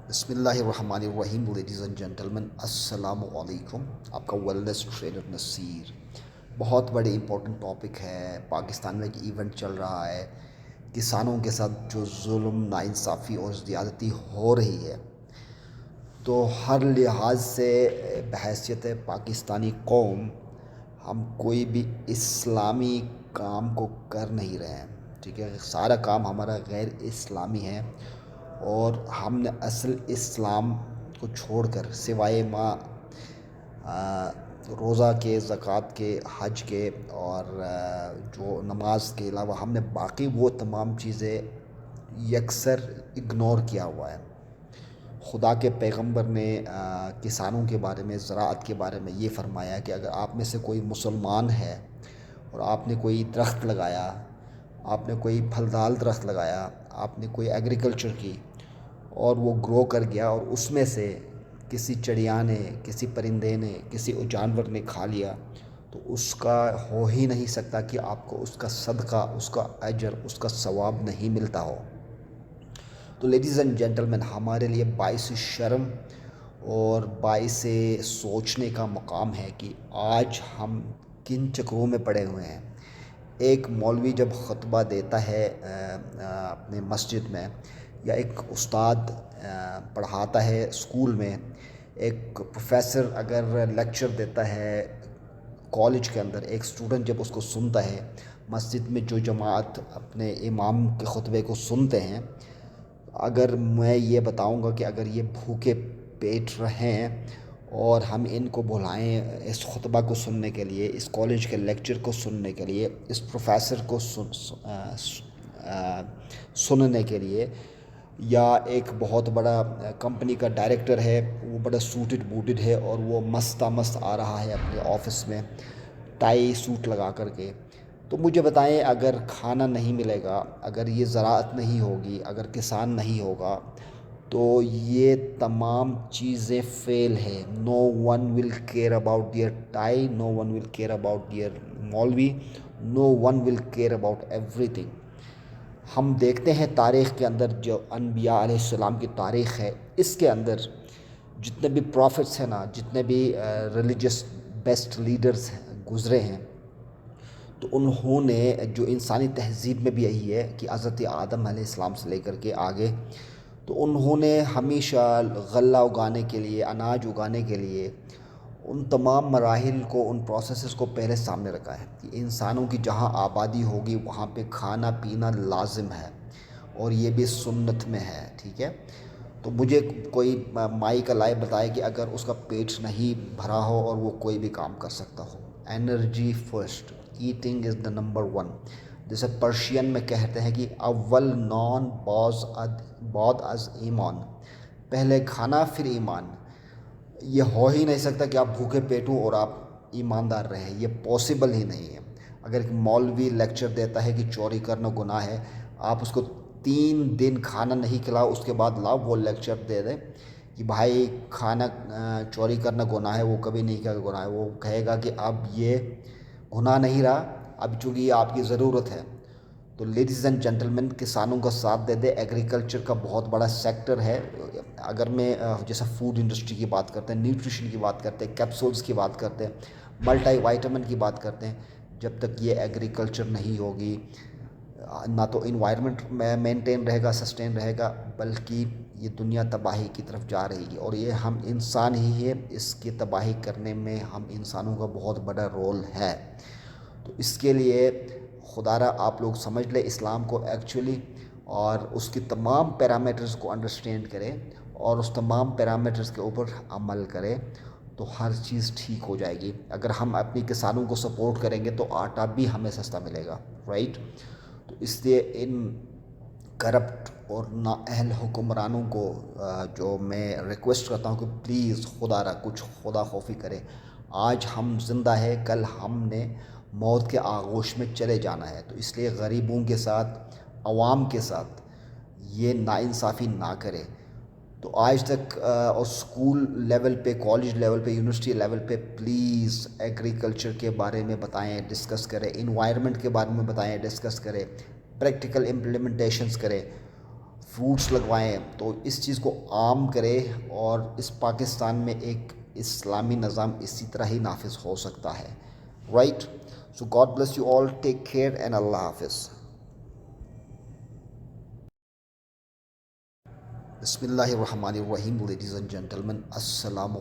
بسم اللہ الرحمن الرحیم لیڈیز اینڈ جینٹلمن، السلام علیکم۔ آپ کا ویلنس ٹرینر نصیر۔ بہت بڑے امپورٹنٹ ٹاپک ہے۔ پاکستان میں ایک ایونٹ چل رہا ہے، کسانوں کے ساتھ جو ظلم، ناانصافی اور زیادتی ہو رہی ہے، تو ہر لحاظ سے بحیثیت پاکستانی قوم ہم کوئی بھی اسلامی کام کو کر نہیں رہے ہیں، ٹھیک ہے۔ سارا کام ہمارا غیر اسلامی ہے، اور ہم نے اصل اسلام کو چھوڑ کر سوائے روزہ کے، زکوٰۃ کے، حج کے اور جو نماز کے علاوہ ہم نے باقی وہ تمام چیزیں یکسر اگنور کیا ہوا ہے۔ خدا کے پیغمبر نے کسانوں کے بارے میں، زراعت کے بارے میں یہ فرمایا کہ اگر آپ میں سے کوئی مسلمان ہے اور آپ نے کوئی درخت لگایا، آپ نے کوئی پھلدار درخت لگایا، آپ نے کوئی ایگریکلچر کی اور وہ گرو کر گیا، اور اس میں سے کسی چڑیا نے، کسی پرندے نے، کسی جانور نے کھا لیا، تو اس کا ہو ہی نہیں سکتا کہ آپ کو اس کا صدقہ، اس کا اجر، اس کا ثواب نہیں ملتا ہو۔ تو لیڈیز اینڈ جینٹلمین، ہمارے لیے باعث شرم اور باعث سوچنے کا مقام ہے کہ آج ہم کن چکروں میں پڑے ہوئے ہیں۔ ایک مولوی جب خطبہ دیتا ہے اپنے مسجد میں، یا ایک استاد پڑھاتا ہے اسکول میں، ایک پروفیسر اگر لیکچر دیتا ہے کالج کے اندر، ایک اسٹوڈنٹ جب اس کو سنتا ہے، مسجد میں جو جماعت اپنے امام کے خطبے کو سنتے ہیں، اگر میں یہ بتاؤں گا کہ اگر یہ بھوکے پیٹ رہیں اور ہم ان کو بلائیں اس خطبہ کو سننے کے لیے، اس کالج کے لیکچر کو سننے کے لیے، اس پروفیسر کو سننے کے لیے، یا ایک بہت بڑا کمپنی کا ڈائریکٹر ہے، وہ بڑا سوٹڈ بوٹڈ ہے اور وہ مست آ رہا ہے اپنے آفس میں ٹائی سوٹ لگا کر کے، تو مجھے بتائیں، اگر کھانا نہیں ملے گا، اگر یہ زراعت نہیں ہوگی، اگر کسان نہیں ہوگا، تو یہ تمام چیزیں فیل ہے۔ No one will care about their tie, no one will care about their maulvi, no one will care about everything. ہم دیکھتے ہیں تاریخ کے اندر، جو انبیاء علیہ السلام کی تاریخ ہے، اس کے اندر جتنے بھی پروفٹس ہیں نا، جتنے بھی ریلیجس بیسٹ لیڈرز گزرے ہیں، تو انہوں نے جو انسانی تہذیب میں بھی یہی ہے کہ حضرت آدم علیہ السلام سے لے کر کے آگے، تو انہوں نے ہمیشہ غلہ اگانے کے لیے، اناج اگانے کے لیے ان تمام مراحل کو، ان پروسیسز کو پہلے سامنے رکھا ہے کہ انسانوں کی جہاں آبادی ہوگی وہاں پہ کھانا پینا لازم ہے، اور یہ بھی سنت میں ہے، ٹھیک ہے۔ تو مجھے کوئی مائی کا لائے بتائے کہ اگر اس کا پیٹ نہیں بھرا ہو اور وہ کوئی بھی کام کر سکتا ہو۔ Energy first, eating is the number one. جیسے پرشین میں کہتے ہیں کہ اول نان بعد از ایمان، پہلے کھانا پھر ایمان۔ یہ ہو ہی نہیں سکتا کہ آپ بھوکے پیٹوں اور آپ ایماندار رہیں، یہ پاسبل ہی نہیں ہے۔ اگر ایک مولوی لیکچر دیتا ہے کہ چوری کرنا گناہ ہے، آپ اس کو 3 دن کھانا نہیں کھلاؤ، اس کے بعد لاؤ وہ لیکچر دے دیں کہ بھائی کھانا چوری کرنا گناہ ہے، وہ کبھی نہیں کہے گا گناہ ہے، وہ کہے گا کہ اب یہ گناہ نہیں رہا، اب چونکہ یہ آپ کی ضرورت ہے۔ تو لیڈیز اینڈ جینٹلمین، کسانوں کا ساتھ دے دے۔ ایگریکلچر کا بہت بڑا سیکٹر ہے۔ اگر میں جیسا فوڈ انڈسٹری کی بات کرتے ہیں، نیوٹریشن کی بات کرتے ہیں، کیپسولز کی بات کرتے ہیں، ملٹی وائٹامن کی بات کرتے ہیں، جب تک یہ ایگریکلچر نہیں ہوگی، نہ تو انوائرمنٹ مینٹین رہے گا، سسٹین رہے گا، بلکہ یہ دنیا تباہی کی طرف جا رہی ہے، اور یہ ہم انسان ہی ہے، اس کی تباہی کرنے میں ہم انسانوں کا بہت بڑا رول ہے۔ تو اس کے لیے خدا را آپ لوگ سمجھ لیں اسلام کو ایکچولی، اور اس کی تمام پیرامیٹرز کو انڈرسٹینڈ کریں، اور اس تمام پیرامیٹرز کے اوپر عمل کریں، تو ہر چیز ٹھیک ہو جائے گی۔ اگر ہم اپنی کسانوں کو سپورٹ کریں گے تو آٹا بھی ہمیں سستا ملے گا، رائٹ۔ تو اس لیے ان کرپٹ اور نااہل حکمرانوں کو جو میں ریکویسٹ کرتا ہوں کہ پلیز خدا را کچھ خدا خوفی کرے۔ آج ہم زندہ ہے، کل ہم نے موت کے آغوش میں چلے جانا ہے، تو اس لیے غریبوں کے ساتھ، عوام کے ساتھ یہ ناانصافی نہ کرے۔ تو آج تک اور اسکول لیول پہ، کالج لیول پہ، یونیورسٹی لیول پہ پلیز ایگریکلچر کے بارے میں بتائیں، ڈسکس کریں، انوائرمنٹ کے بارے میں بتائیں، ڈسکس کریں، پریکٹیکل امپلیمنٹیشنز کریں۔ فروٹس لگوائیں تو اس چیز کو عام کرے اور اس پاکستان میں ایک اسلامی نظام اسی طرح ہی نافذ ہو سکتا ہے. Right. So God bless you all. Take care and Allah حافظ. بسم اللہ الرحمن الرحیم. لیڈیز اینڈ جینٹلمین, السلام